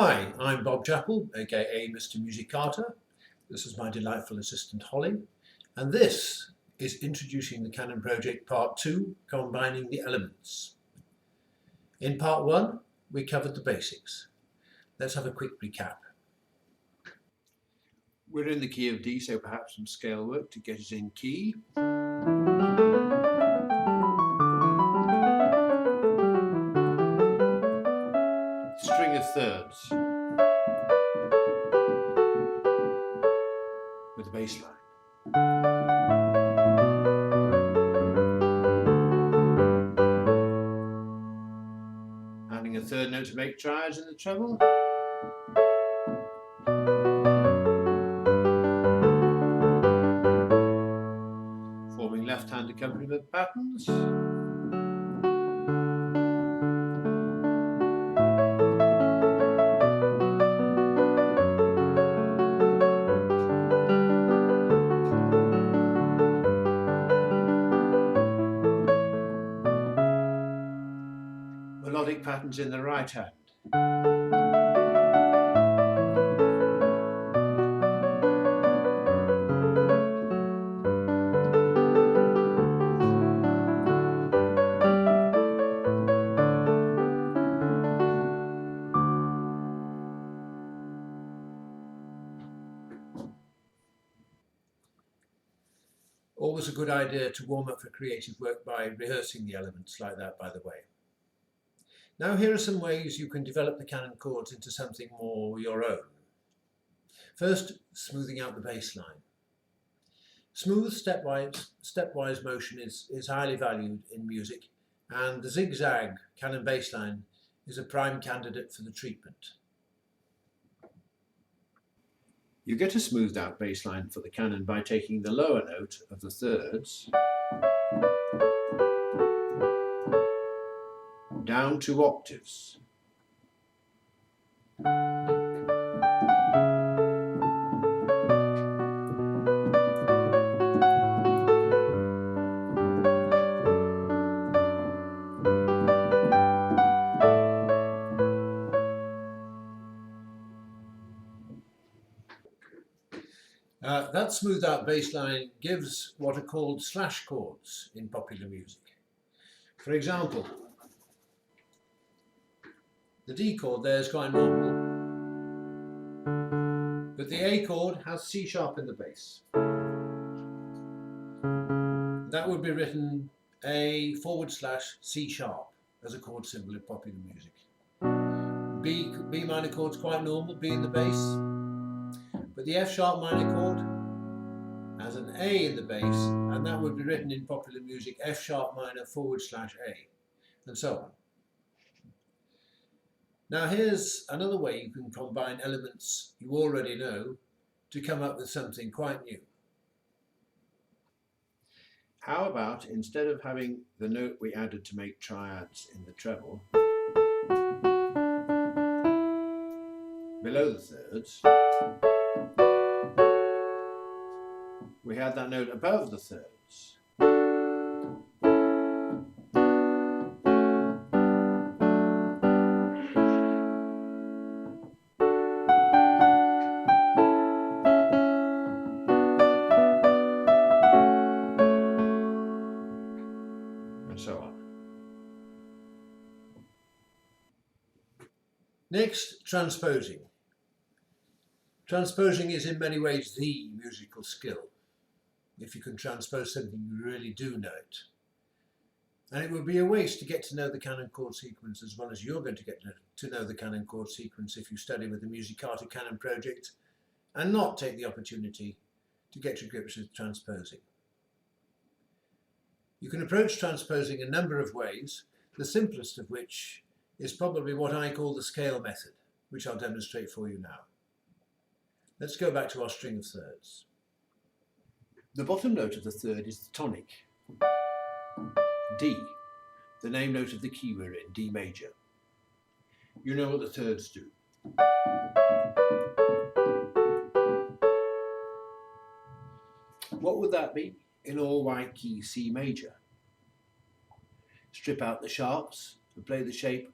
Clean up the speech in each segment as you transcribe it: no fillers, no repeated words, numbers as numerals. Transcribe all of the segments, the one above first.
Hi, I'm Bob Chappell, aka Mr. Musicarta. This is my delightful assistant Holly, and this is Introducing the Canon Project Part 2, Combining the Elements. In Part 1, we covered the basics. Let's have a quick recap. We're in the key of D, so perhaps some scale work to get us in key. String of thirds with a bass line. Adding a third note to make triads in the treble. Forming left-hand accompaniment patterns. Melodic patterns in the right hand. Always a good idea to warm up for creative work by rehearsing the elements like that, by the way. Now here are some ways you can develop the Canon chords into something more your own. First, smoothing out the bass line. Smooth stepwise motion is highly valued in music, and the zigzag Canon bass line is a prime candidate for the treatment. You get a smoothed out bass line for the Canon by taking the lower note of the thirds down 2 octaves. That smoothed out bass line gives what are called slash chords in popular music. For example, the D chord there is quite normal, but the A chord has C sharp in the bass. That would be written A/C sharp as a chord symbol in popular music. B minor chord's quite normal, B in the bass, but the F sharp minor chord has an A in the bass, and that would be written in popular music F sharp minor /A, and so on. Now here's another way you can combine elements you already know to come up with something quite new. How about, instead of having the note we added to make triads in the treble below the thirds, we had that note above the thirds. And so on. Next, transposing. Transposing is in many ways the musical skill. If you can transpose something, you really do know it. And it would be a waste to get to know the Canon chord sequence as well as you're going to get to know the Canon chord sequence if you study with the Musicarta Canon project and not take the opportunity to get to grips with transposing. You can approach transposing a number of ways, the simplest of which is probably what I call the scale method, which I'll demonstrate for you now. Let's go back to our string of thirds. The bottom note of the third is the tonic, D, the name note of the key we're in, D major. You know what the thirds do. What would that be in all white key C major? Strip out the sharps and play the shape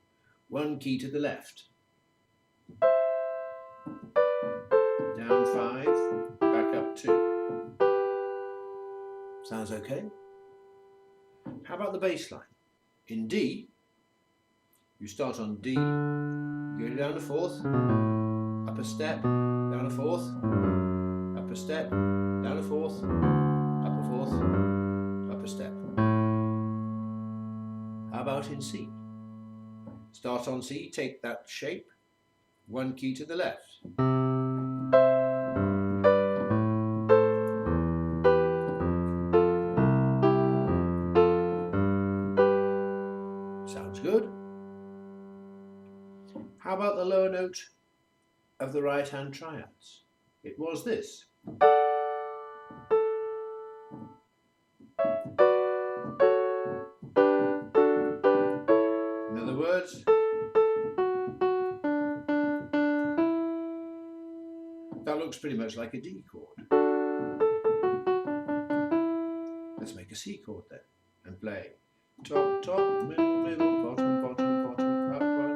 one key to the left. down 5, back up 2. Sounds okay? How about the bass line? In D, you start on D, you go down a 4th, up a step, down a 4th, up a step, down a 4th, up a 4th, up a step. How about in C? Start on C, take that shape, 1 key to the left. Sounds good. How about the lower note of the right hand triads? It was this. In other words, that looks pretty much like a D chord. Let's make a C chord then and play top, top, middle, middle, bottom, bottom, bottom, up 1.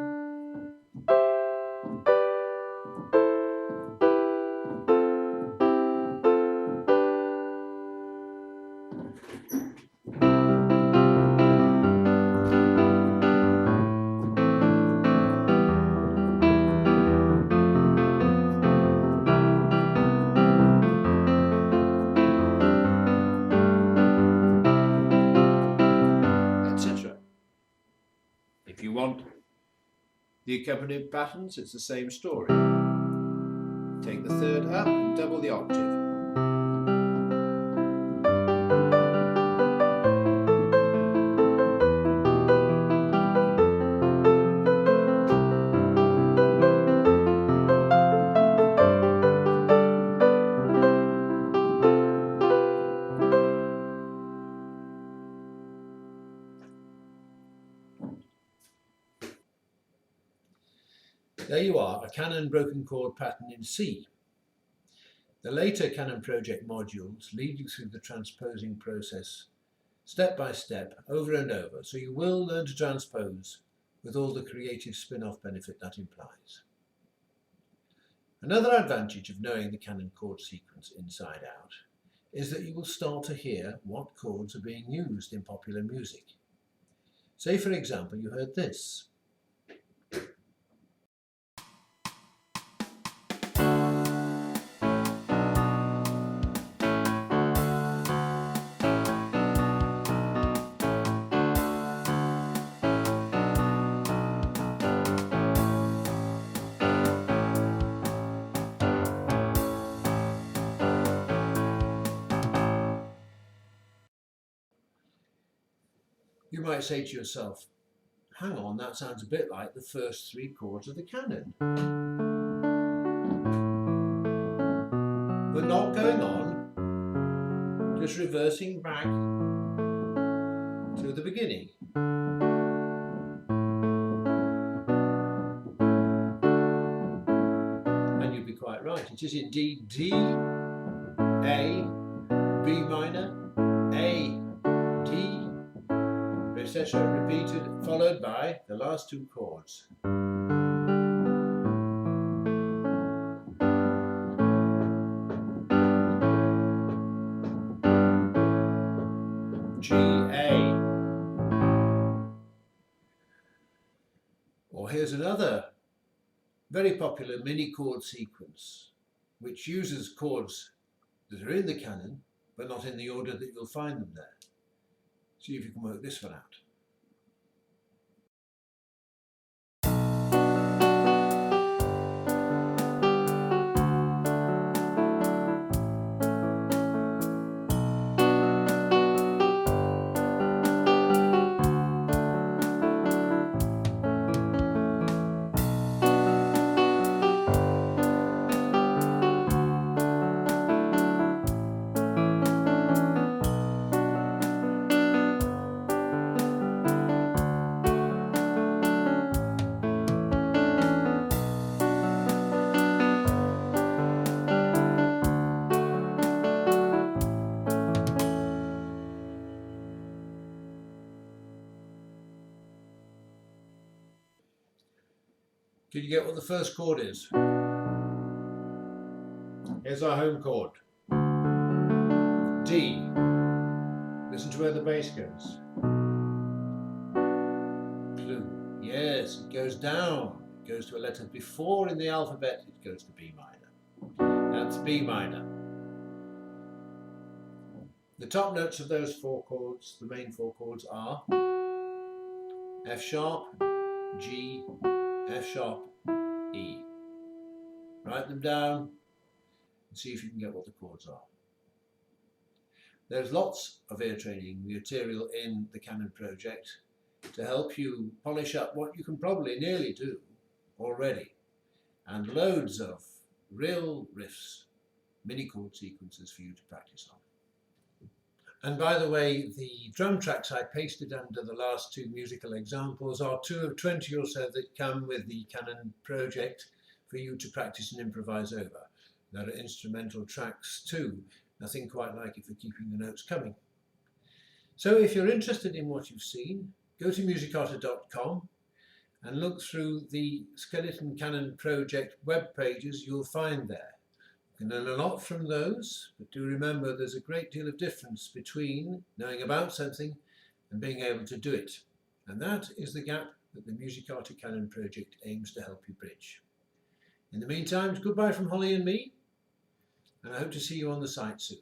If you want the accompanying patterns, it's the same story. Take the 3rd up and double the octave. There you are, a Canon broken chord pattern in C. The later Canon project modules lead you through the transposing process step by step, over and over, so you will learn to transpose with all the creative spin-off benefit that implies. Another advantage of knowing the Canon chord sequence inside out is that you will start to hear what chords are being used in popular music. Say, for example, you heard this. You might say to yourself, hang on, that sounds a bit like the first 3 chords of the Canon. But not going on, just reversing back to the beginning. And you'd be quite right. It is indeed D, A, B minor, A, D, etc. repeated, followed by the last 2 chords. G, A. Or here's another very popular mini chord sequence, which uses chords that are in the Canon, but not in the order that you'll find them there. See if you can work this one out. Did you get what the first chord is? Here's our home chord. D. Listen to where the bass goes. Clue. Yes, it goes down. It goes to a letter before in the alphabet. It goes to B minor. That's B minor. The top notes of those four chords, the main four chords, are F sharp, G, F sharp, E. Write them down and see if you can get what the chords are. There's lots of ear training material in the Canon project to help you polish up what you can probably nearly do already, and loads of real riffs, mini chord sequences for you to practice on. And by the way, the drum tracks I pasted under the last two musical examples are 2 of 20 or so that come with the Canon project for you to practice and improvise over. There are instrumental tracks too, nothing quite like it for keeping the notes coming. So if you're interested in what you've seen, go to musicarta.com and look through the Skeleton Canon project web pages you'll find there. You can learn a lot from those, but do remember there's a great deal of difference between knowing about something and being able to do it. And that is the gap that the Musicarta Canon project aims to help you bridge. In the meantime, goodbye from Holly and me, and I hope to see you on the site soon.